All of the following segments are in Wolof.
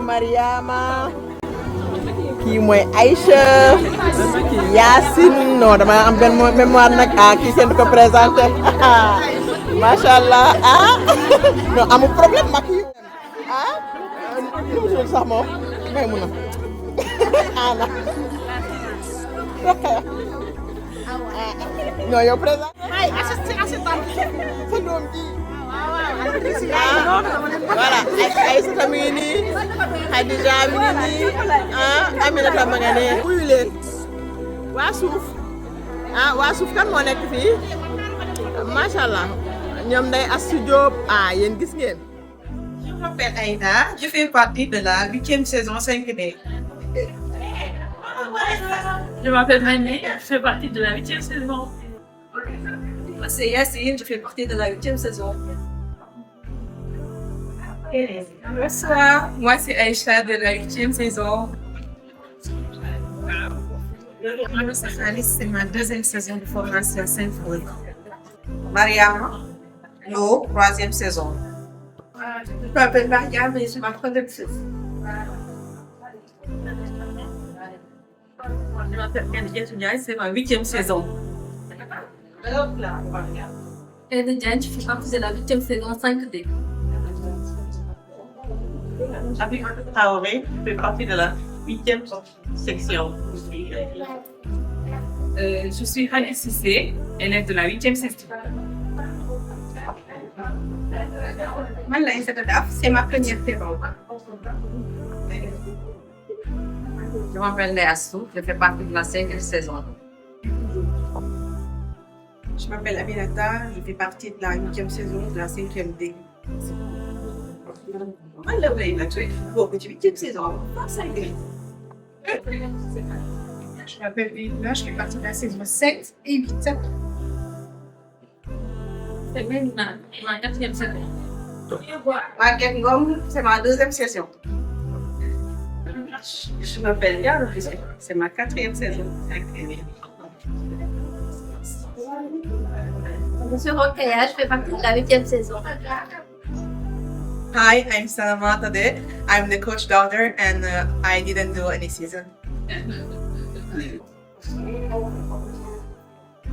Mariama kii mooy Aïcha Yacine non dama am benn mémoire nag kii kenn du ko présenté macha allah non amul problème mag yi nu mu tudd sax moom may mun a ana non yow présenté sa doom ji voilà Aïssata mi ngi nii Khadija mi ngi nii Aminata ma nga ne wuyu leen waa suuf kan moo nekk fii macha allah ñoom day Astou Diop yéen gis ngeen. Je m'appelle Aïda, je fais partie de la 8e saison 5D. Je m'appelle Mané, je fais partie de la 8e saison. Moi c'est Yacine, je fais partie de la 8e saison. Bonsoir, moi c'est Aïcha de la 8e saison. Moi c'est Alice, c'est ma 2e saison de formation Saint-Fouet. Mariama, Lo, 3e saison. Je m'appelle Mariam et c'est ma 3e saison. Je m'appelle Khadija Soudiaye, c'est ma 8e saison. Aide Diane, je fais partie de la 8e saison 5D. Avec Traoré, je fais partie de la 8e section. Je suis Khadija Cissé, élève de la 8e section. C'est ma première saison. Je m'appelle Léassou, je fais partie de la 5e saison. Je m'appelle Aminata, je fais partie de la 8e saison de la 5e D. Je 8e saison, 5D. Je m'appelle Lila, je fais partie de la saison 7 et 8. C'est Mélina, ma 4e saison. Maguette Ngom, c'est ma 2e saison. Je m'appelle Yann, c'est ma 4e saison. Je suis Rokhaya, je fais partie de la 8e saison. Hi, I'm Salama Tade. I'm the coach daughter and I didn't do any season.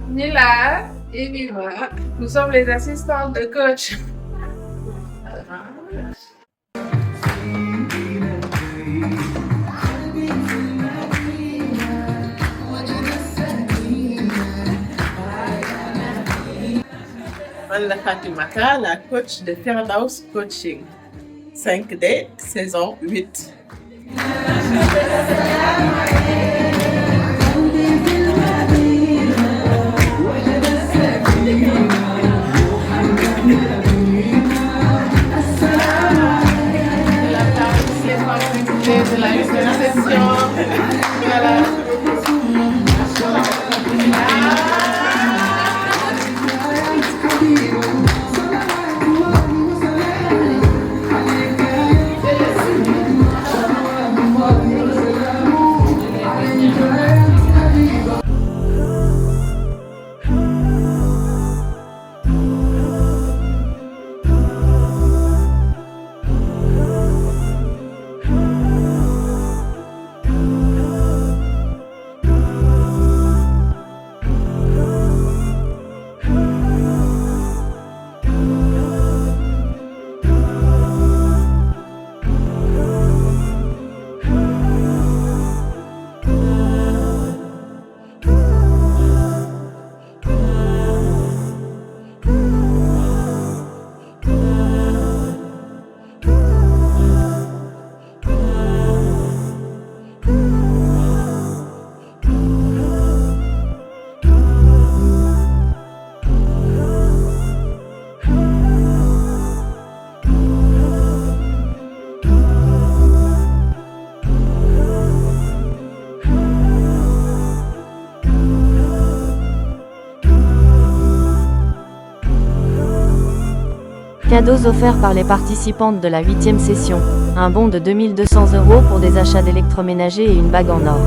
Nila et Mima, nous sommes les assistantes de coach. Man la Fatimata, la coach de Firdaus Coaching 5D saison 8. De la session. Voilà. Cadeaux offerts par les participantes de la 8e session. Un bon de 2200 € pour des achats d'électroménager et une bague en or.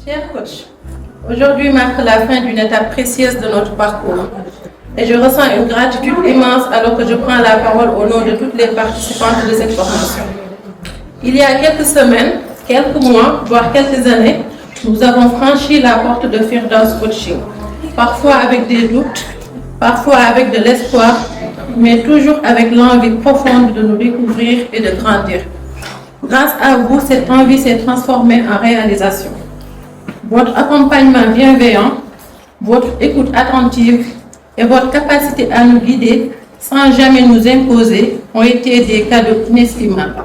Cher coach, aujourd'hui marque la fin d'une étape précieuse de notre parcours et je ressens une gratitude immense alors que je prends la parole au nom de toutes les participantes de cette formation. Il y a quelques semaines, quelques mois, voire quelques années, nous avons franchi la porte de Firdaus Coaching, parfois avec des doutes, parfois avec de l'espoir, mais toujours avec l'envie profonde de nous découvrir et de grandir. Grâce à vous, cette envie s'est transformée en réalisation. Votre accompagnement bienveillant, votre écoute attentive et votre capacité à nous guider sans jamais nous imposer ont été des cadeaux inestimables.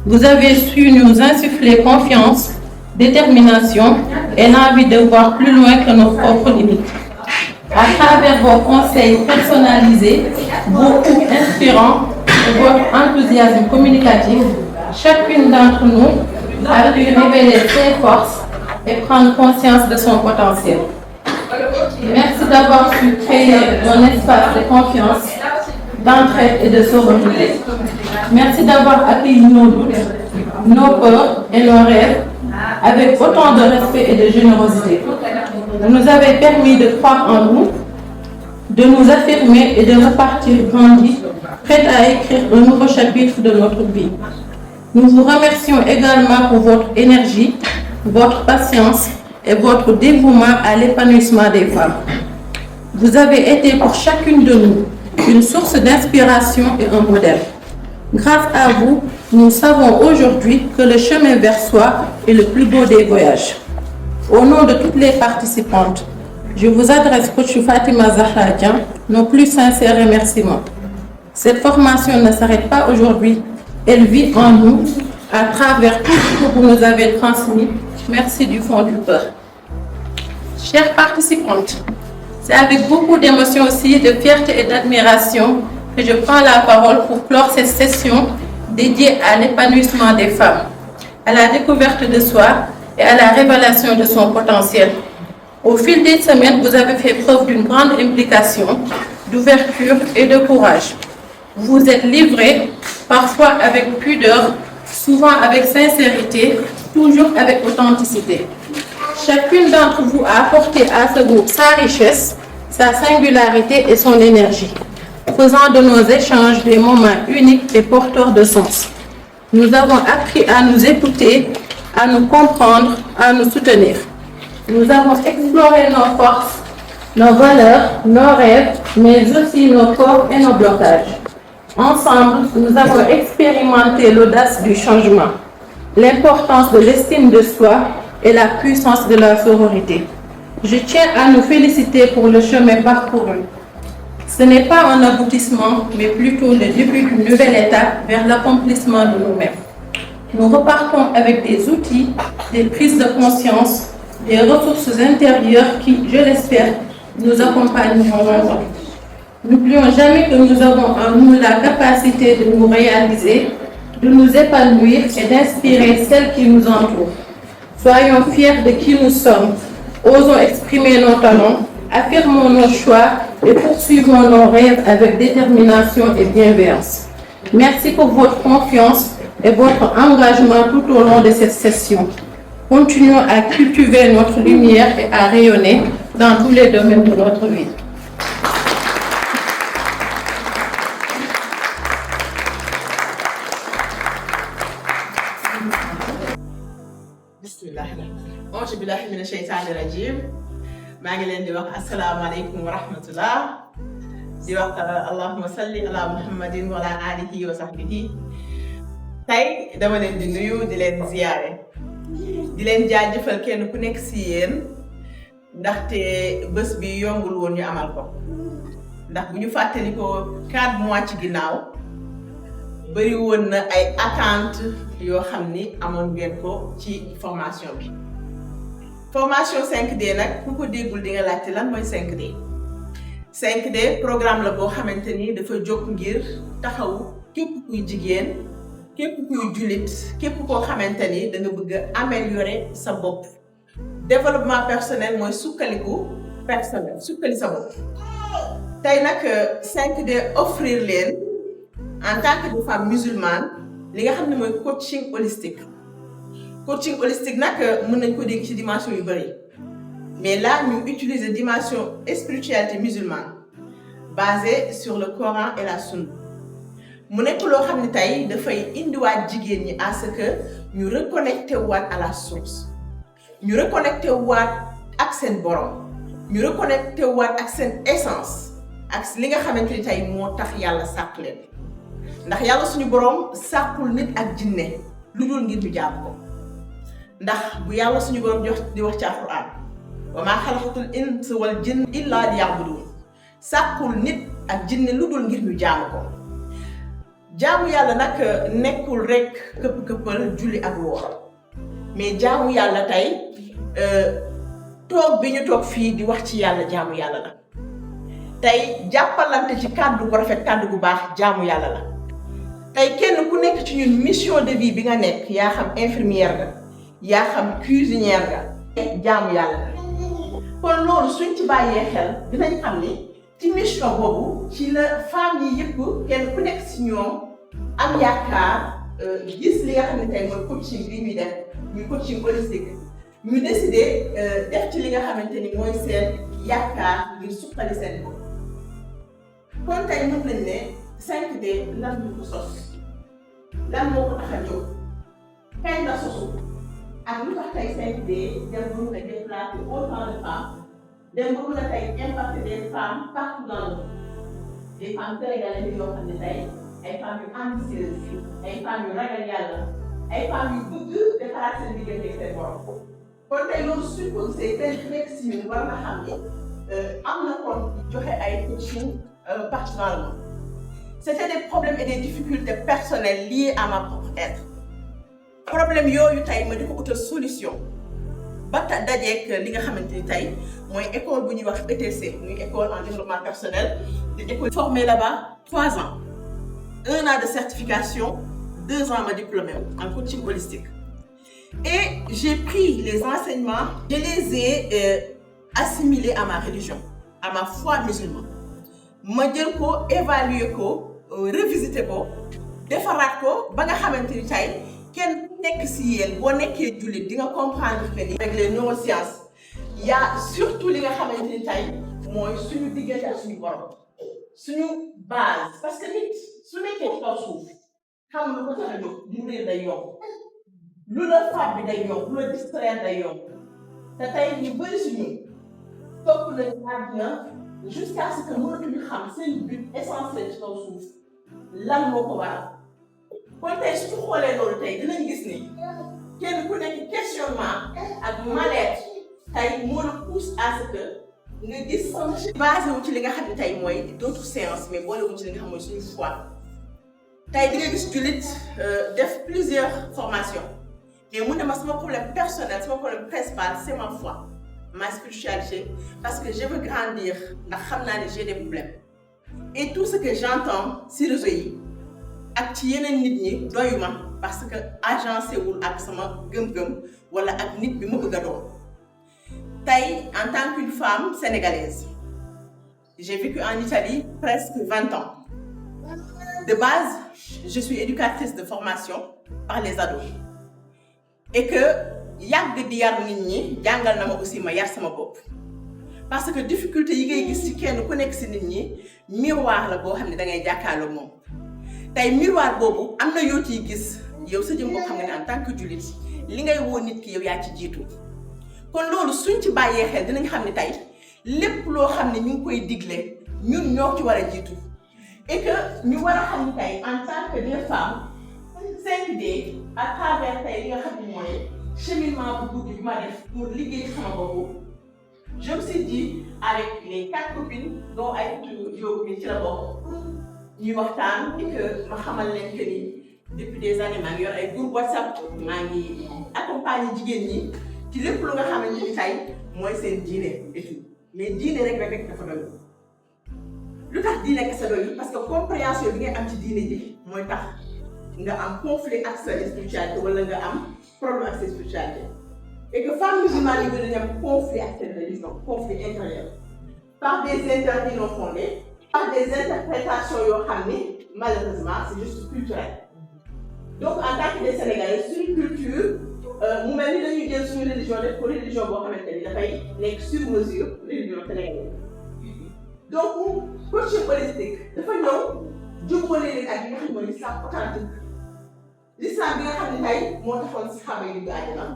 Vous avez su nous insuffler confiance, détermination et l'envie de voir plus loin que nos propres limites. À travers vos conseils personnalisés, beaucoup inspirants et votre enthousiasme communicatif, chacune d'entre nous a pu révéler ses forces et prendre conscience de son potentiel. Merci d'avoir su créer un espace de confiance, d'entraide et de sororité. Merci d'avoir accueilli nos doutes, nos peurs et nos rêves avec autant de respect et de générosité. Vous nous avez permis de croire en nous, de nous affirmer et de repartir grandis, prêts à écrire un nouveau chapitre de notre vie. Nous vous remercions également pour votre énergie, votre patience et votre dévouement à l'épanouissement des femmes. Vous avez été pour chacune de nous une source d'inspiration et un modèle. Grâce à vous, nous savons aujourd'hui que le chemin vers soi est le plus beau des voyages. Au nom de toutes les participantes, je vous adresse, coach Fatima Zahra Dian, nos plus sincères remerciements. Cette formation ne s'arrête pas aujourd'hui, elle vit en nous à travers tout ce que vous nous avez transmis. Merci du fond du cœur. Chères participantes, c'est avec beaucoup d'émotion aussi, de fierté et d'admiration que je prends la parole pour clore cette session dédiée à l'épanouissement des femmes, à la découverte de soi et à la révélation de son potentiel. Au fil des semaines, vous avez fait preuve d'une grande implication, d'ouverture et de courage. Vous vous êtes livrés, parfois avec pudeur, souvent avec sincérité, toujours avec authenticité. Chacune d'entre vous a apporté à ce groupe sa richesse, sa singularité et son énergie, faisant de nos échanges des moments uniques et porteurs de sens. Nous avons appris à nous écouter, à nous comprendre, à nous soutenir. Nous avons exploré nos forces, nos valeurs, nos rêves, mais aussi nos corps et nos blocages. Ensemble, nous avons expérimenté l'audace du changement, l'importance de l'estime de soi et la puissance de la sororité. Je tiens à nous féliciter pour le chemin parcouru. Ce n'est pas un aboutissement, mais plutôt le début d'une nouvelle étape vers l'accomplissement de nous-mêmes. Nous repartons avec des outils, des prises de conscience, des ressources intérieures qui, je l'espère, nous accompagneront longtemps. N'oublions jamais que nous avons en nous la capacité de nous réaliser, de nous épanouir et d'inspirer celles qui nous entourent. Soyons fiers de qui nous sommes, osons exprimer nos talents, affirmons nos choix et poursuivons nos rêves avec détermination et bienveillance. Merci pour votre confiance et votre engagement tout au long de cette session. Continuons à cultiver notre lumière et à rayonner dans tous les domaines de notre vie. bismillah auzu billahi mina sheytaani rajim maa ngi leen di wax asalaamaaleykum wa rahmatullah di wax allahumma salli ala muhammadin wa ala alihi wa sahbihi. tey dama leen di nuyu di leen ziyaare di leen jaajëfal kenn ku nekk si yéen ndaxte bés bi yombul woon ñu amal ko ndax bu ñu fàttali ko 4 mois ci ginnaaw bëri woon na ay attentes yoo xam ni amoon ngeen ko ci formation bi. formation 5D nag ku ko déggul di nga laajte lan mooy 5D. 5D programme la boo xamante ni dafa jóg ngir taxaw képp kuy jigéen képp kuy jullit képp koo xamante ni da nga bëgg a améliorer sa bopp. développement personnel mooy sukkaliku personnel sukkali sa bopp. tey nag 5D offrir leen en tant que femme musulmane li nga xam ne mooy coaching holistique. coaching holistique nag mën nañ ko dégg ci dimension yu bëri mais là ñu utiliser dimension spiritualité musulmane basée sur le Coran et la Sunna mu nekk loo xam ne tey dafay indiwaat jigéen ñi à ce que ñu reconnecté waat à la source ñu reconnecté waat ak seen borom ñu reconnecté waat ak seen essence ak li nga xamante ni tey moo tax yàlla sàkk leen ndax yàlla suñu borom sàkkul nit ak jinne lu dul ngir ñu jaam ko ndax bu yàlla suñu borom di wax ci alquran wa maa xalaqatul insa wal jinn illa liya'budun sàkkul nit ak jinne lu dul ngir ñu jaamu ko jaamu yàlla nag nekkul rek këpp-këppal julli ak woor mais jaamu yàlla tey toog bi ñu toog fii di wax ci yàlla jaamu yàlla la tey jàppalante ci kàddu gu rafet kàddu gu baax jaamu yàlla la tey kenn ku nekk ci ñun mission de vie bi nga nekk yaa xam infirmière nga yaa xam cuisinière nga jaamu yàlla la kon loolu suñ ci bàyyee xel dinañ xam ni ci mission boobu ci la femme yi yëpp kenn ku nekk si ñoom am yaakaar gis li nga xam ne tey mooy coaching bi ñuy def muy coaching holistique ñu décidé def ci li nga xamante ni mooy seen yaakaar ngir suqali seen bopp kon tey mën nañ ne 5D lan moo ko sos lan moo ko tax a jóg kañ la sosu ak lu tax tey 5D dem ba mun a déplacer autant de femmes dem ba mun a tey impacter des femmes partout dans le monde des femmes sénégalaises yoo xam ne tey ay femmes yu ambitieuses ay femmes yu ragal yàlla ay femmes yu bëgg defaraat seen diggante seen borom kon tey loolu suñ ko gisee kenn ku nekk si ñun war na xam ni am na kon joxe ay coaching partout dans le monde. C'était des problèmes et des difficultés personnelles liées à ma propre être problème yooyu tey ma di ko utal solution ba dajeek li nga xamante ni tey mooy école bu ñuy wax ETC muy école en développement personnel di école formée là-bas 3 ans 1 an de certification 2 ans ma diplômé en coaching holistique et j'ai pris les enseignements je les ai assimilés à ma religion à ma foi musulmane ma jël ko évaluer ko revisiter ko defaraat ko ba nga xamante ni tey kenn nekk si yéen boo nekkee jullit di nga comprendre que ni avec les neurosciences y a surtout li nga xamante ni tey mooy suñu diggante ak suñu borom suñu base parce que nit su nekkee ci kaw suuf xam lu ko tax a jóg lu réer day yomb lu la faat bi day yomb lu la distraire day yomb te tey ñu bëri si ñun topp nañu àddina jusqu'à ce que mënatuñu xam seen but essentiel ci kaw suuf lan moo ko waral kon tey su ñu xoolee loolu tey dinañ gis ni kenn ku nekk questionnement ak mal-être tey moo la pousse à ce que nga gis basé wu ci li nga xam ne tey mooy d'autres séances mais boole wu ci li nga xam mooy suñu foi tey di nga gis jullit def plusieurs formations mais mu ne ma sama problème personnel sama problème principal c'est ma foi ma spiritualité parce que je veux grandir ndax xam naa ne j'ai des problèmes et tout ce que j'entends si réseau yi ak ci yeneen nit ñi doyuma parce que agencé wul ak sama gëm-gëm wala ak nit bi ma bëgg a doon tey en tant qu'une femme sénégalaise j'ai vécu en Italie presque 20 ans de base je suis éducatrice de formation par les ados et que yàgg di yar nit ñi jàngal na ma aussi ma yar sama bopp parce que difficulté yi ngay gis ci kenn ku nekk ci nit ñi miroir la boo xam ne da ngay jàkkaarloo moom tey miroir boobu am na yoo ciy gis yow sa jëm boo xam nga ne en tant que jullit li ngay woo nit ki yow yaa ci jiitu kon loolu suñ ci bàyyee xel dinañ xam ne tey lépp loo xam ne ñu ngi koy digle ñun ñoo ci war a jiitu et que ñu war a xam ne tey en tant que des femmes 5D à travers tey li nga xam ne mooy cheminement bu guddi bi ma def pour liggéey sama bopp je me suis dit avec les 4 copines dont ay yow mi ci la bokk ñuy waxtaan et que ma xamal leen que ni depuis des années maa ngi yor ay groupe WhatsApp maa ngi accompagner jigéen ñi ci lépp lu nga xamante ni tey mooy seen diine et tout mais diine rek dafa doy lu tax diine kese doy parce que compréhension bi ngay am ci diine ji mooy tax nga am conflit ak sa spiritualité wala nga am problème ak sa spiritualité et que femme musulmane yi dañu am conflit ak seen religion conflit intérieur par des interdits non fondés par des interprétations yoo xam ni malheureusement c'est juste culturel donc en tant que des Sénégalais suñu culture religion def ko religion boo xamante ni dafay nekk sur mesure religion sénégalaise donc coaching holistique dafa ñëw jubóole leen ak li nga xam mooy l'islam authentique l'islam bi nga xam ne tey moo taxoon si xaaba yi dugg àjjana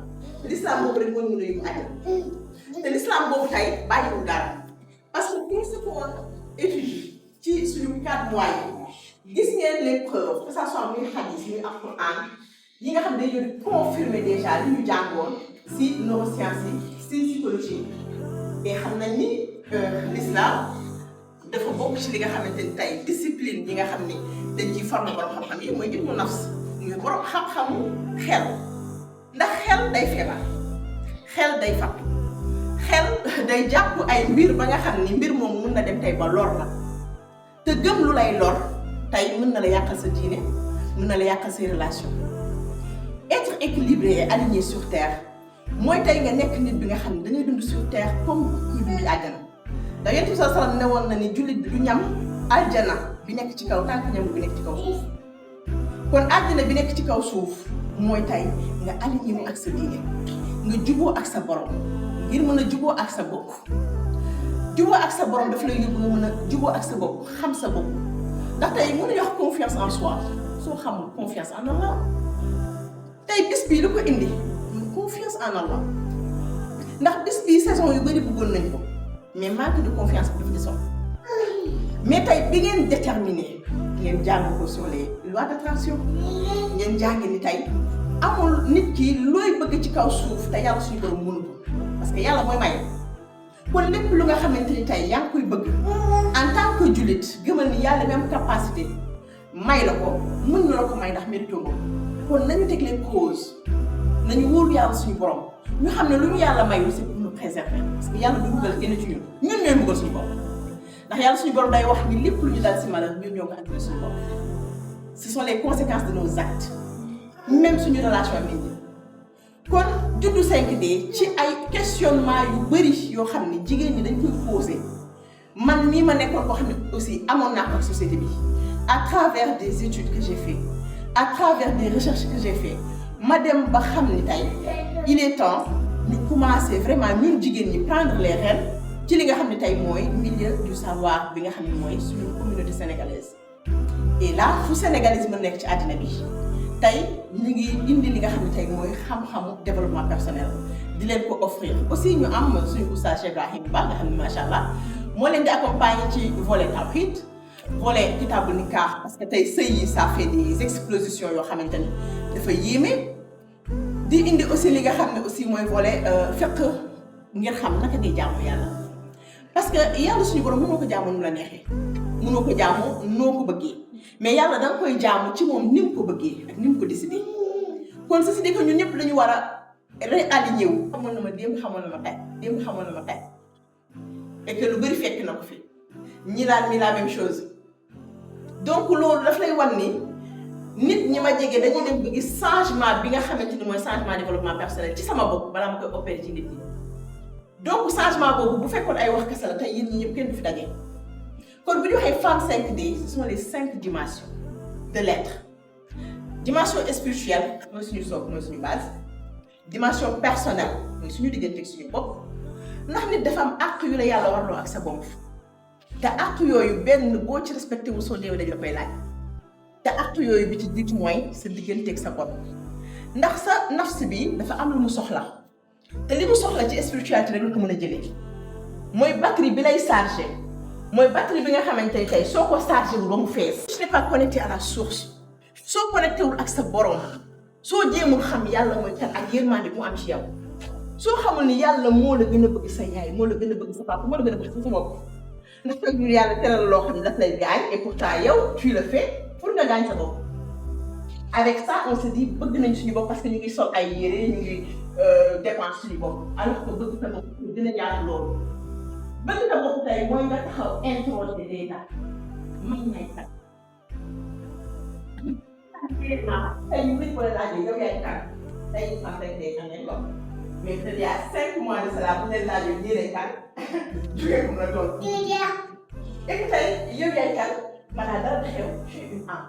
l'islam boobu rek moo ñu mën a yóbbu àjjana te l'islam boobu tey bàyyiwul dara parce que tout ce qu'on étudie ci suñu 4 mois yi gis ngeen les preuves que ça soit muy hadith muy alquran yi nga xam ne dañuy confirmer déjà li ñu jàngoon si neurosciences yi si psychologie et xam nañ ni l'islam dafa bokk ci li nga xamante ni tey discipline yi nga xam ni dañ ciy former borom xam-xam yi mooy ilmu nafs muy borom xam-xamu xel ndax xel day feebar xel day fàttu xel day jàpp ay mbir ba nga xam ni mbir moom mën na dem tey ba lor la te gëm lu lay lor tey mën na la yàqal sa diine mën na la yàqal say relation être équilibré et aligné sur terre mooy tey nga nekk nit bi nga xam ne dangay dund sur terre comme kuy dund àjjana da Yonent bi sallallahu alayhi wasallam ne woon na ni jullit bi du ñam àjjana bi nekk ci kaw tànk ñam bi nekk ci kaw suuf kon àjjana bi nekk ci kaw suuf mooy tey nga aligné wu ak sa diine nga juboo ak sa borom ngir mën a juboo ak sa bopp juboo ak sa borom daf lay yóbbu nga mën a juboo ak sa bopp xam sa bopp ndax tey mënuñu wax confiance en soi soo xamul confiance en Allah tey bis bii lu ko indi confiance en Allah ndax bis bii saison yu bëri bëggoon nañ ko mais manque de confiance bi dafa desoon mais tey bi ngeen déterminé ngeen jàng ko sur les lois d'attraction ngeen jàng ni tey amul nit ki looy bëgg ci kaw suuf te yàlla suñu borom mënu ko parce que yàlla mooy may kon lépp lu nga xamante ni tey yaa ngi koy bëgg en tant que jullit gëmal ni yàlla même capacité may la ko mën na la ko may ndax mérito ko kon nañu teg les causes nañu wóolu yàlla suñu borom ñu xam ne lu ñu yàlla mayul c'est pour nous préserver parce que yàlla du buggal kenn ci ñun ñooy buggal suñu bopp ndax yàlla suñu borom day wax ni lépp lu ñu dal si malheur ñun ñoo ko accumulé suñu bopp ce sont les conséquences de nos actes même suñu relation ak nit ñi kon juddu 5D ci ay questionnement yu bëri yoo xam ne jigéen ñi dañ koy posé man mii ma nekkoon koo xam ne aussi amoon naa ko ak société bi à travers des études que j'ai fait à travers des recherches que j'ai fait ma dem ba xam ni tey il est temps ñu commencer vraiment ñun jigéen ñi prendre les rênes ci li nga xam ne tey mooy milieu du savoir bi nga xam ne mooy suñu communauté sénégalaise et là fu sénégalisme nekk ci àddina bi tey ñu ngi indi li nga xam ne tey mooy xam-xamu développement personnel di leen ko offrir aussi ñu am suñu oustaz Cheikh Ibrahim Ba nga xam ne macha allah moo leen di accompagner ci volet tawhid volet kitabu nikah parce que tey sëy yi ça fait des explosions yoo xamante ni dafa yéeme di indi aussi li nga xam ne aussi mooy volet fiqh ngir xam naka ngay jaamu yàlla parce que yàlla suñu borom mënoo ko jaamu nu la neexee mënoo ko jaamu noo ko bëggee mais yàlla da nga koy jaamu ci moom ni mu ko bëggee ak ni mu ko décidé kon ceci dit que ñun ñëpp dañu war a réaligné wu. xamoon na ma démb xamoon na ma tey démb xamoon na ma tey et que lu bëri fekk na ko fi ñi laal mi la même chose donc loolu daf lay wan ni nit ñi ma jege dañuy dem bëgg changement bi nga xamante ni mooy changement développement personnel ci sama bopp balaa ma koy opérer ci nit ñi donc changement boobu bu fekkoon ay wax kese la tey yéen ñi ñëpp kenn du fi daje. kon bu ñu waxee femme 5D ce sont les 5 dimensions de l'être dimension spirituelle mooy suñu sook mooy suñu base dimension personnelle mooy suñu diggante ak suñu bopp ndax nit dafa am àq yu la yàlla warloo ak sa bopp te àq yooyu benn boo ci respecté wu soo deewee dañ la koy laaj te àq yooyu bi ci jiitu mooy sa diggante ak sa bopp ndax sa nafs bi dafa am lu mu soxla te li mu soxla ci spiritualité rek la ko mën a jëlee mooy batterie bi lay chargé. mooy batterie bi nga xamante ni tey soo ko chargé wul ba mu fees. tu n'es pas connecté à la source soo connecté wul ak sa borom soo jéemul xam yàlla mooy kan ak yërmande mu am ci yow soo xamul ni yàlla moo la gën a bëgg sa yaay moo la gën a bëgg sa papa moo la gën a bëgg sa bopp ndax fekk ñu yàlla teral loo xam ne daf lay gaañ et pourtant yow tu le fais pour nga gaañ sa bopp. avec ça on se dit bëgg nañ suñu bopp parce que ñu ngi sol ay yére ñu ngi dépense suñu bopp alors que bëgg sa bopp dina ñaata loolu. bëgg na bopp tey mooy nga taxaw introsé déjà man may kat tey ñu bëri ko la laajee yow yaay kan tey ñu xam rek day amee lool mais peut-être il y a 5 mois de cela bu leen laajee ñii lay kan jugee ko na lool et que tey yow yaay kan balaa dara xew tu es une âme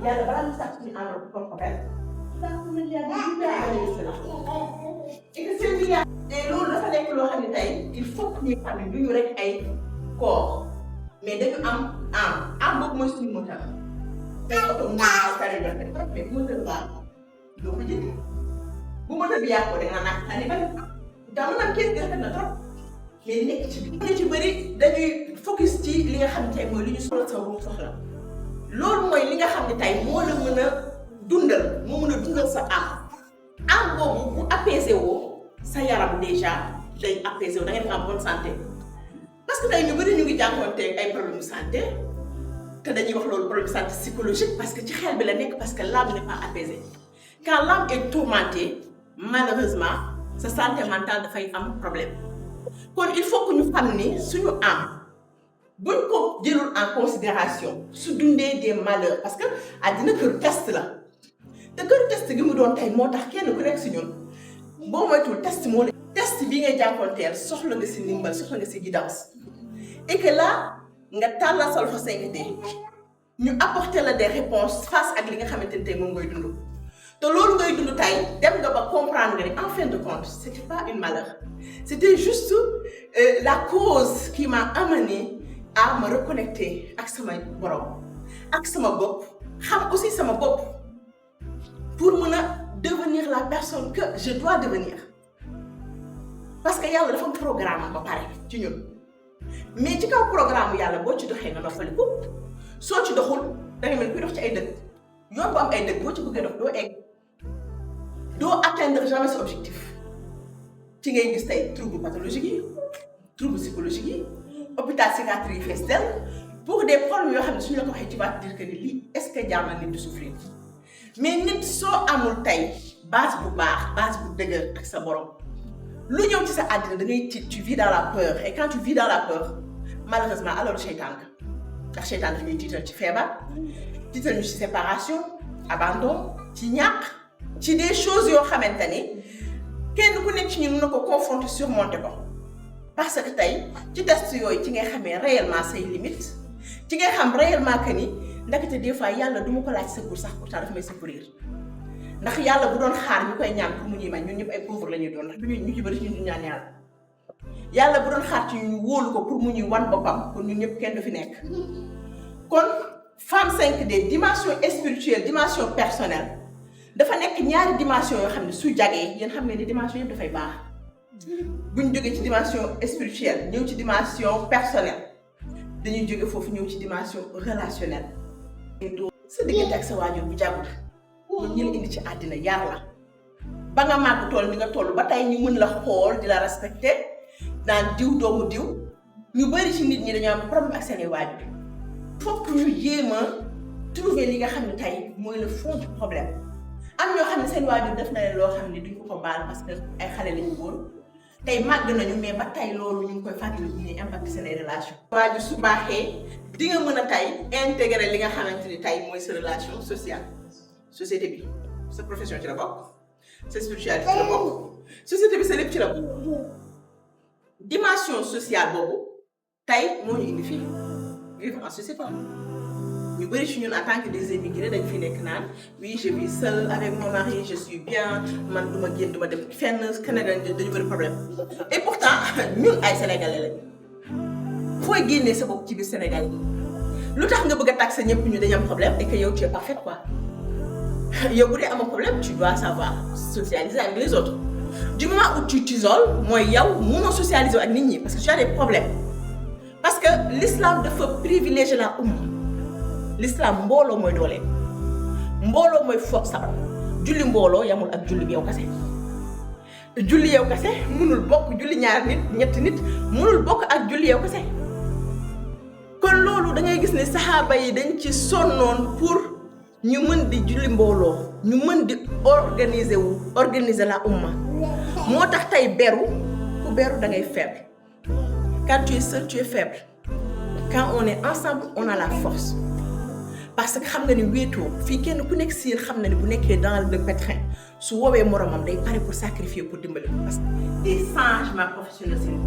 yàlla balaa ñu sax suñu âme ko ko et que seen nekk loo xam ne tey il faut que ñuy xam ne duñu rek ay corps mais dañu am boobu mooy suñu moteur tey oto mu mais bu moteur baax doo ko jënd bu moteur bi yàqoo da nga naan tànni ba dama naan kees gi rafet na trop mais nekk ci biir. ñu ci bëri dañuy focus ci li nga xam ne tey mooy li ñu soxla loolu mooy li nga xam ne tey moo la mën a dundal moo mën a dundal sa am boobu bu apaisé woo sa yaram déjà day apaisé wu da ngay am bonne santé parce que tey ñu bëri ñu ngi jànkuwanteeg ay problème de santé te dañuy wax loolu problème de santé psychologique parce que ci xel bi la nekk parce que l'âme n'est pas apaisée quand l'âme est tourmentée malheureusement sa santé mentale dafay am problème kon il faut que ñu xam ni suñu am buñ ko jëlul en considération su dundee des malheurs parce que àddina kër test la te kër test gi mu doon tey moo tax kenn ku nekk si ñun boo moytuwul test moo la test bi ngay jànkoonteel soxla nga si ndimbal soxla nga si guidance et que là nga tàllal sa loxo 5D ñu apporter la des réponses face ak li nga xamante ni tey moom ngay dund te loolu ngay dund tey dem nga ba comprendre nga ni en fin de compte c'était pas une malheur c'était juste la cause qui m'a amené à me reconnecter ak sama borom ak sama bopp xam aussi sama bopp pour mën a devenir la personne que je dois devenir parce que yàlla dafa am programme ba pare ci ñun mais ci kaw programme yàlla boo ci doxee nga noppaliku soo ci doxul da nga mel kuy dox ci ay dëkk yoon bu am ay dëkk boo ci bëggee dox doo egg doo atteindre jamais sa objectif ci ngay gis tey trouble pathologique yi trouble psychologique yi hôpital psychiatrie yi fees del pour des problèmes yoo xam ne suñu la ko waxee ci vas te dire que ni lii est-ce que jaar na nit di souffrir mais nit soo amul tey base bu baax base bu dëgër ak sa borom lu ñëw ci sa àddina da ngay tiit tu vis dans la peur et quand tu vis dans la peur malheureusement alors seytaan nga ndax seytaan dañuy tiital ci feebar tiital ñu ci séparation abandon ci ñàkk ci des choses yoo xamante ni kenn ku nekk ci ñun mën na ko confronter surmonter ko parce que tey ci test yooyu ci ngay xamee réellement say limites ci ngay xam réellement que ni ndaxte des fois yàlla du ma ko laaj secours sax pourtant dafa may secourir ndax yàlla bu doon xaar ñu koy ñaan pour mu ñuy may ñun ñëpp ay pauvre la ñuy doon ndax ñu ci bëri ñun ñu ñaan yàlla bu doon xaar ci ñu wóolu ko pour mu ñuy wan boppam pour ñun ñëpp kenn du fi nekk kon femme 5D dimension spirituelle dimension personnelle dafa nekk ñaari dimension yoo xam ne su jagee yéen xam ngeen ni dimension yëpp dafay baax bu ñu jógee ci dimension spirituelle ñëw ci dimension personnelle dañuy jóge foofu ñëw ci dimension relationnelle. sa diggante ak sa waajur bu jàppul ñun ñu la indi ci àddina yar la ba nga màgg toll ni nga toll ba tey ñu mën la xool di la respecter naan diw doomu diw ñu bëri ci nit ñi dañoo am problème ak seen waajur. fokk ñu jéem a trouver li nga xam ne tey mooy le fond du problème am ñoo xam ne seen waajur def na leen loo xam ne duñ ko baal parce que ay xale lañu woon tey màgg nañu mais ba tey loolu ñu ngi koy fàttali ñu ngi impacté seen ay relation waajur su baaxee di nga mën a tey intégrer li nga xamante ni tey mooy sa relation sociale société bi sa profession ci la bokk sa spiritualité ci la bokk société bi sa lépp ci la bokk dimension sociale boobu tey moo ñu indi fii vivre en société ñu bëri ci ñun en tant que des émigrés dañ fi nekk naan oui je vis seule avec mon mari je suis bien man du ma génn du ma dem fenn Canada dañu bëri problème et pourtant ñun ay sénégalais lañ fooy génnee sa bopp ci biir Sénégal lu tax nga bëgg a taxer ñëpp ñu dañu am problème et que yow tu es parfaite quoi yow bu dee amoo problème tu dois savoir socialiser avec les autres du moment où tu t'isoles mooy yow mënoo socialiser ak nit ñi parce que tu as des problèmes parce que l'islam dafa privilégier la l'islam mbooloo mooy doole mbooloo mooy force sabab julli mbooloo yamul ak julli bi yow kase julli yow kase mënul bokk julli ñaar nit ñetti nit mënul bokk ak julli yow kase kon loolu da ngay gis ne saxaaba yi dañ ci sonnoon pour ñu mën di julli mbooloo ñu mën di organiser la umma moo tax tey beru ku beru da ngay faible quand tu es seul tu es faible quand on est ensemble on a la force parce que xam nga ni wéetoo fii kenn ku nekk si xam na ni bu nekkee dans le pétrin su woowee moromam day pare pour sacrifier pour dimbali parce que des changements professionnels seen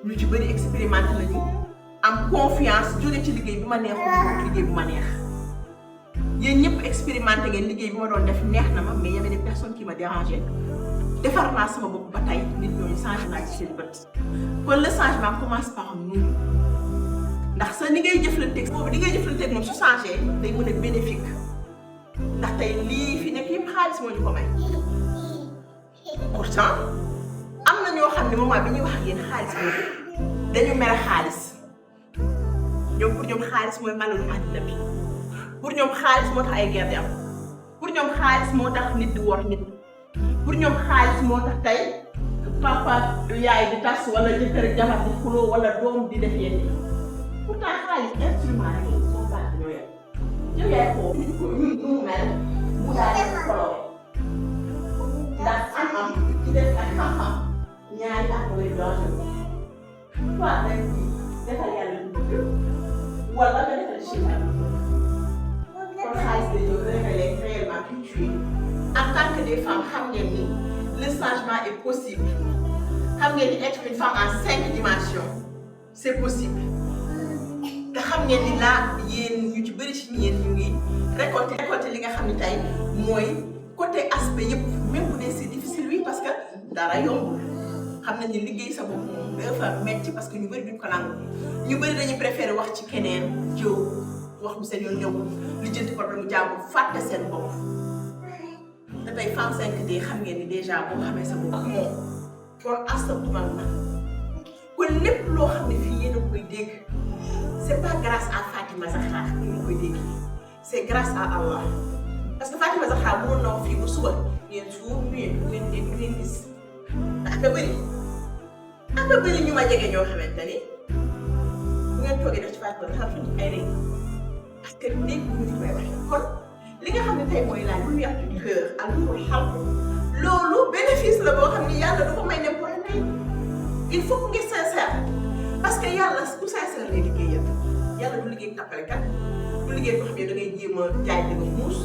ñu ci bëri expérimenté nañu am confiance jóge ci liggéey bi ma neexul liggéey bu ma neex yéen ñëpp expérimenté ngeen liggéey bi ma doon def neex na ma mais y avait des personnes qui me dérangeaient defar naa sama bopp ba tey nit ñooñu changement ci seen bët kon le changement commence par nous ndax sa ni ngay jëflanteeg boobu ni ngay jëflanteeg moom su changé day mën a bénéfique ndax tey lii fi nekk yëpp xaalis moo ñu ko may pourtant am na ñoo xam ne moment bi ñuy wax ak yéen xaalis boobu dañu mere xaalis ñoom pour ñoom xaalis mooy malalu àddina bi pour ñoom xaalis moo tax ay guerre di am pour ñoom xaalis moo tax nit di wor nit pour ñoom xaalis moo tax tey papa yaay di tas wala jëkkër jabar di xuloo wala doom di def yenn pourtant xaalis instrument rek soo baax ñoo yem yow yaay xool ñun mu mel mu daal di xoloo ndax am ci def ak xam-xam ñaari at mooy doon soit dañ ci defal yàlla lu bëgg wala nga defal ci yàlla kon xaalis day jóg révéler réellement qui tu es en tant que des femmes xam ngeen ni le changement est possible xam ngeen ni être une femme en 5 dimensions c'est possible te xam ngeen ni là yéen ñu ci bëri ci yéen ñu ngi récolter li nga xam ni tey mooy côté aspect yëpp même bu dee c'est difficile oui parce que dara yombul xam nañ ni liggéey sa bopp moom dafa metti parce que ñu bëri duñ ko nangu ñu bëri dañuy préférer wax ci keneen jëw wax mu seen yoon ñëwul lijjanti problème mu jàmbur fàtte seen bopp te tey femme 5D xam ngeen ni déjà boo xamee sa bopp moom kon asaptumal na kon lépp loo xam ne fii yéen a koy dégg c'est pas grâce à Fatima Zahra yéen a koy dégg c'est grâce à Allah parce que Fatima Zahra mënoon na wax fii ba suba ngeen suur ngeen dégg ngeen gis ak a bëri ñu ma jege ñoo xamante ni bu ngeen toogee def ci Fatima Zahra fi ay rëy parce que dégg ñu fi koy waxee kon li nga xam ne tey mooy la lumière du cœur ak lu ko xam loolu bénéfice la boo xam ni yàlla du ko may n'importe qui il faut que nga sincère parce que yàlla ku sincère lay liggéeyal yàlla du liggéey tappalekat du liggéey boo xam ne da ngay jéem a jaay da nga muus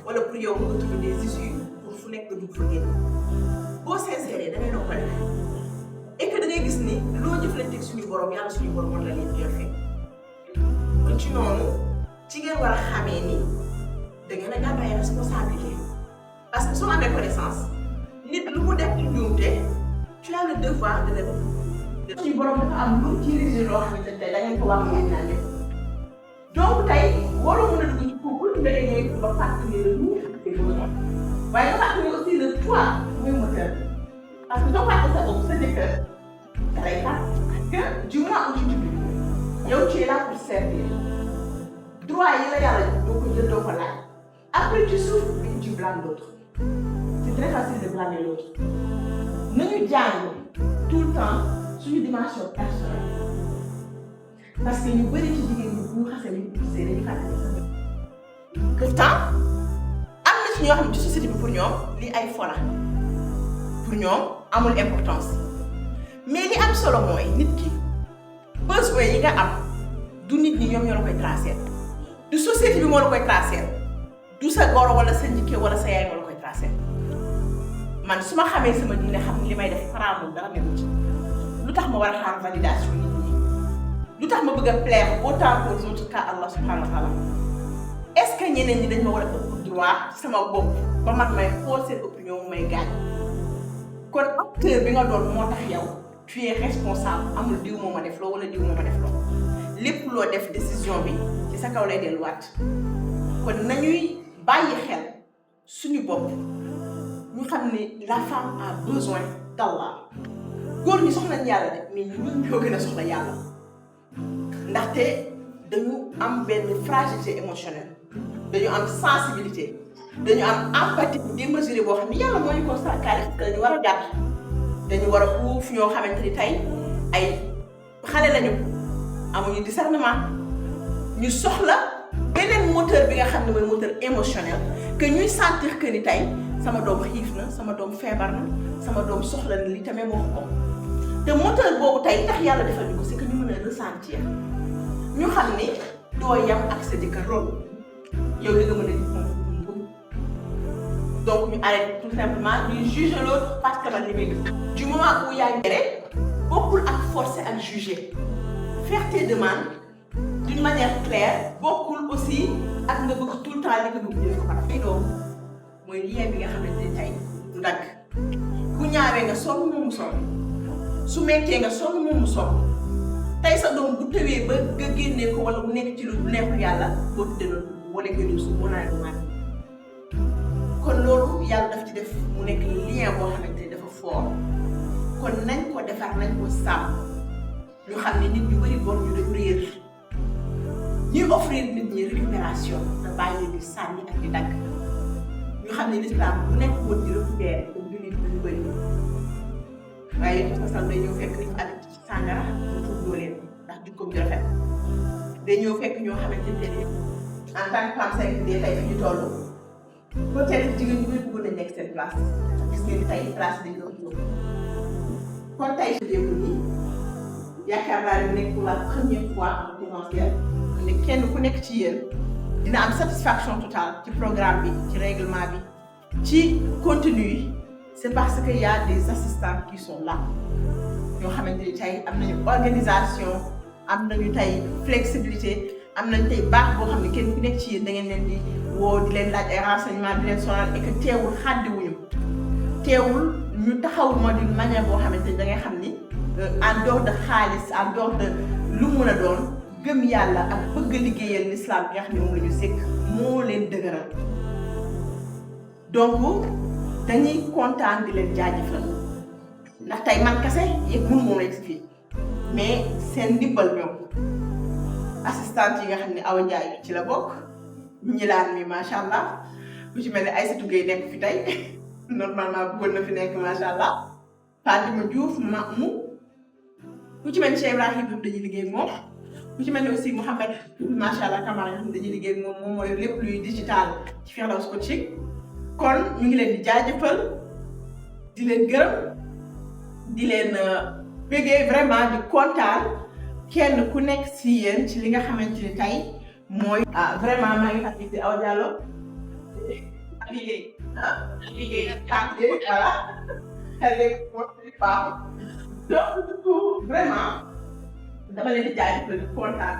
wala pour yow nga trouver des issues pour fu nekk nga dugg fa génn boo sincère da ngay doon ko def et que da ngay gis ni loo jëflanteeg suñu borom yàlla suñu borom war la leen bien fait kon ci noonu ci ngeen war a xamee ni da ngeen a gàddu ay responsabilité parce que soo amee connaissance nit lu mu def ci njuumte tu as le devoir de le suñu borom dafa am lu ci région loo xamante ne da ngeen ko wax ngeen naan def donc tey waroo mën a dugg ci couple nga ñëw ba fàttali le nous ak tes besoins waaye nga fàttali aussi le toi muy moteur parce que soo fàttali sa bopp sa jëkkër da lay fàtt que du moment où tu t'oublies yow tu es là pour servir droit yi la yàlla doo ko jël doo ko laaj après tu souffres et tu blâmes l'autre c'est très facile de blâmer l'autre nañu jàng tout le temps suñu dimension personnelle parce que ñu bëri ci jigéen ñi bu ñu xasee ñu gisee dañuy fàttali sa bopp pourtant am na ci ñoo xam ne ci société bi pour ñoom li ay fola pour ñoom amul importance mais li am solo mooy nit ki besoin yi nga am du nit ñi ñoom ñoo la koy tracer du société bi moo la koy tracer du sa goro wala sa njëkke wala sa yaay moo la koy tracer man su ma xamee sama diine xam li may def xaraamul dara melu ci lu tax ma war a xaar validation nit ñi lu tax ma bëgg a plaire autant qu'aux autres qu'à Allah subhanahu wa ta'ala est-ce que ñeneen ñi dañ ma war a ëpp droit ci sama bopp ba man may xool seen opinion may gaañ kon acteur bi nga doon moo tax yow tu es responsable amul diw moo ma def loo wala diw moo ma def loo lépp loo def décision bi ci sa kaw lay delluwaat kon nañuy bàyyi xel suñu bopp ñu xam ne la femme a besoin d'Allah góor ñi soxla nañ yàlla de mais ñun ñoo gën a soxla yàlla ndaxte dañu am benn fragilité émotionnelle dañu am sensibilité dañu am empathie démesurée boo xam ne yàlla moo ñu ko sàkkaale dañu war a gàtt dañu war a uuf ñoo xamante ni tey ay xale lañu amuñu discernement ñu soxla beneen moteur bi nga xam ne mooy moteur émotionnel que ñuy sentir que ni tey sama doom xiif na sama doom feebar na sama doom soxla na li tamit wax ko te moteur boobu tey tax yàlla defal ñu ko c'est que ñu mën a ressentir ñu xam ni doo yam ak sa jëkkër loolu yow li nga mën a gis moom donc ñu arrête tout simplement ñu juger l'autre parce que man li may gis du moment où yaa ngi tere bokkul ak forcer ak juger faire tes demandes d'une manière claire bokkul aussi ak nga bëgg tout le temps li nga bëgg jël ko par fii loolu mooy lien bi nga xamante ne tey du dagg ku taawee nga sonn moom mu sonn su mettee nga sonn moom mu sonn tey sa doom bu tëwee ba nga génnee ko wala mu nekk ci lu neexul yàlla boo tuddee noonu wala nga ñëw si mën naa leen màgg kon loolu yàlla daf ci def mu nekk lien boo xamante ni dafa fort kon nañ ko defar nañ ko sàmm ñu xam ne nit ñu bëri bon ñu dañu réer ñuy offrir nit ñi récupération te bàyyi di sànni ak di dagg ñu xam ne l'islam bu nekk woon di récupérer comme jullit ñu bëri waaye yéen a day ñëw fekk ñu àgg ci sàngara ñu tuddoo leen ndax jikkoom ju rafet day ñëw fekk ñoo xamante ne en tant que femme cinq tey fi ñu toll peut-être jigéen ñu bëri bëggoon nañ nekk seen place gis ngeen tey place dañu doon jóg kon tey si démb nii yaakaar naa ne nekk pour la première fois en présentiel ne kenn ku nekk ci yéen dina am satisfaction totale ci programme bi ci règlement bi ci contenu yi c'est parce que y a des assistants qui sont là ñoo xamante ni tey am nañu organisation am nañu tey flexibilité am nañu tey baax boo xam ne kenn ku nekk ci yéen da ngeen leen di woo di leen laaj ay renseignements di leen sonal et que teewul xàddiwuñu teewul ñu taxaw ma d'une manière boo xamante ni da ngay xam ni en dehors de xaalis en dehors de lu mun a doon gëm yàlla ak bëgg liggéeyal l'islam bi nga xam ne moom la ñu sekk moo leen dëgëral donc dañuy kontaan di leen jaajëfal ndax tey man kese yëpp mënu moom rek si fii mais seen ndimbal ñoom assistante yi nga xam ne Awa Ndiaye ci la bokk ñi laan mi macha allah ku ci mel ne Aïssatou Gueye nekk fi tey normalement bëggoon na fi nekk macha allah Fatima Diouf mu ku ci mel ni Cheikh Ibrahim dañuy liggéey ak moom ku ci mel ni aussi Mouhamed macha allah Camara nga xam ne dañuy liggéey ak moom mooy lépp luy digital ci Firdaws Coaching kon ñu ngi leen di jaajëfal di leen gërëm di leen bëggee vraiment di kontaan kenn ku nekk si yéen ci li nga xamante ni tey mooy. Vraiment maa ngi fàttali si Awa Diallo liggéey liggéey voilà xel moom baaxul donc du coup vraiment dama leen di jaajëfal di kontaan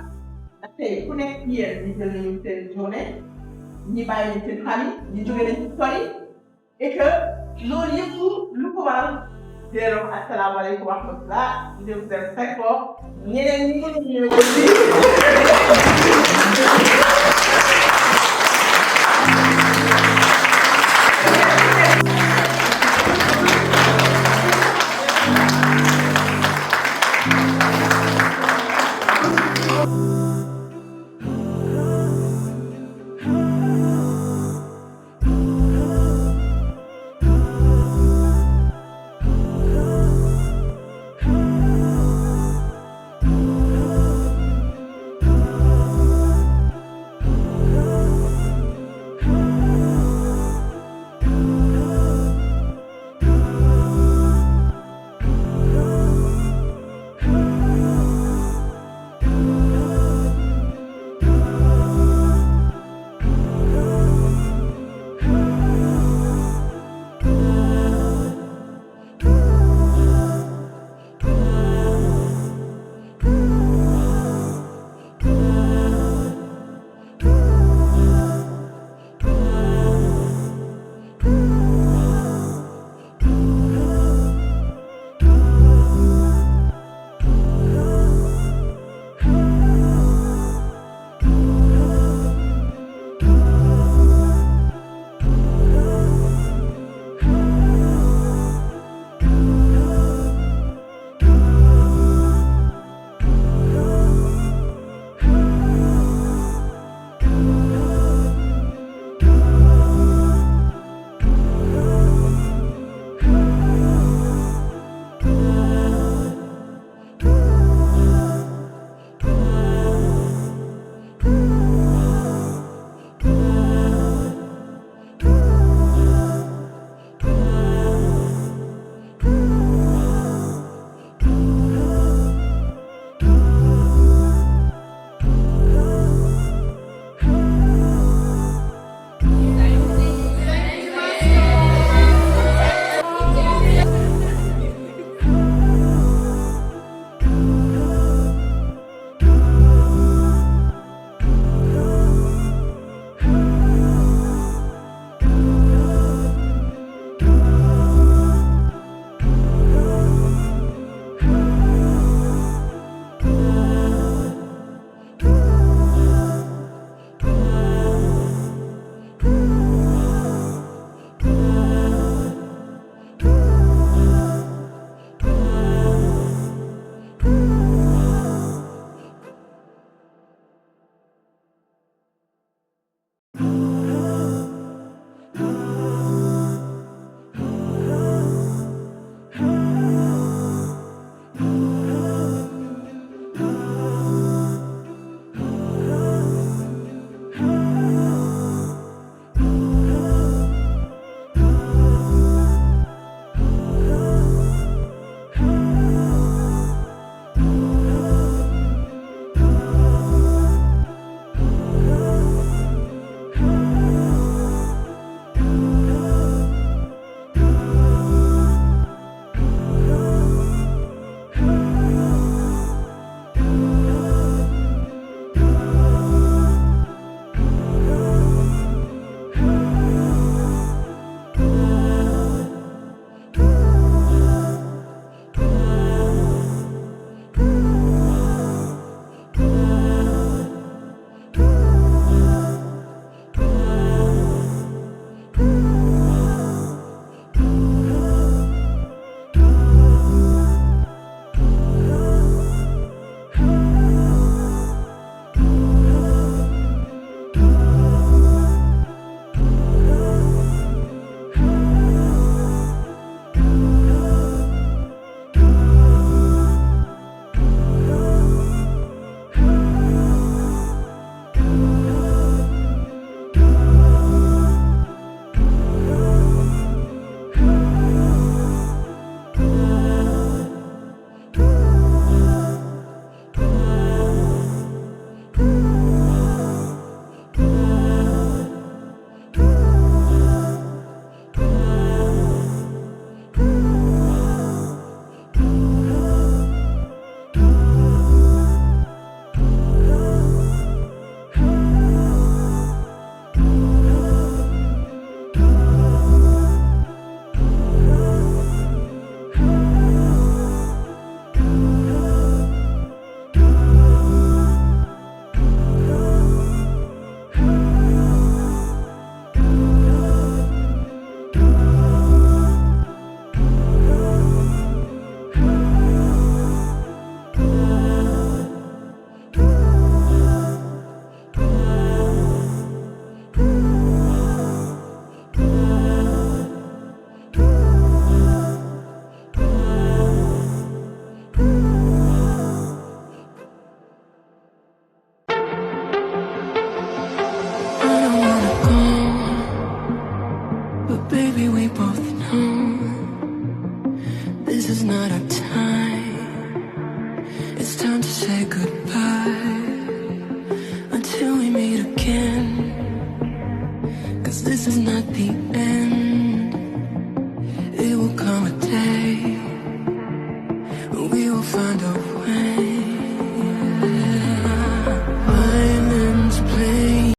ndax tey ku nekk yéen ñu jël nañu seen journée ñi bàyyi nañ seen famille ñu jóge nañ ci sori et que loolu yëpp lu ko waral di leen wax asalaamaaleykum wa rahmatulah di leen gën a fekkoon ñeneen ñi mënuñ ñëw aussi. not our time. It's time to say goodbye until we meet again. 'Cause this is not the end. It will come a day when we will find a way.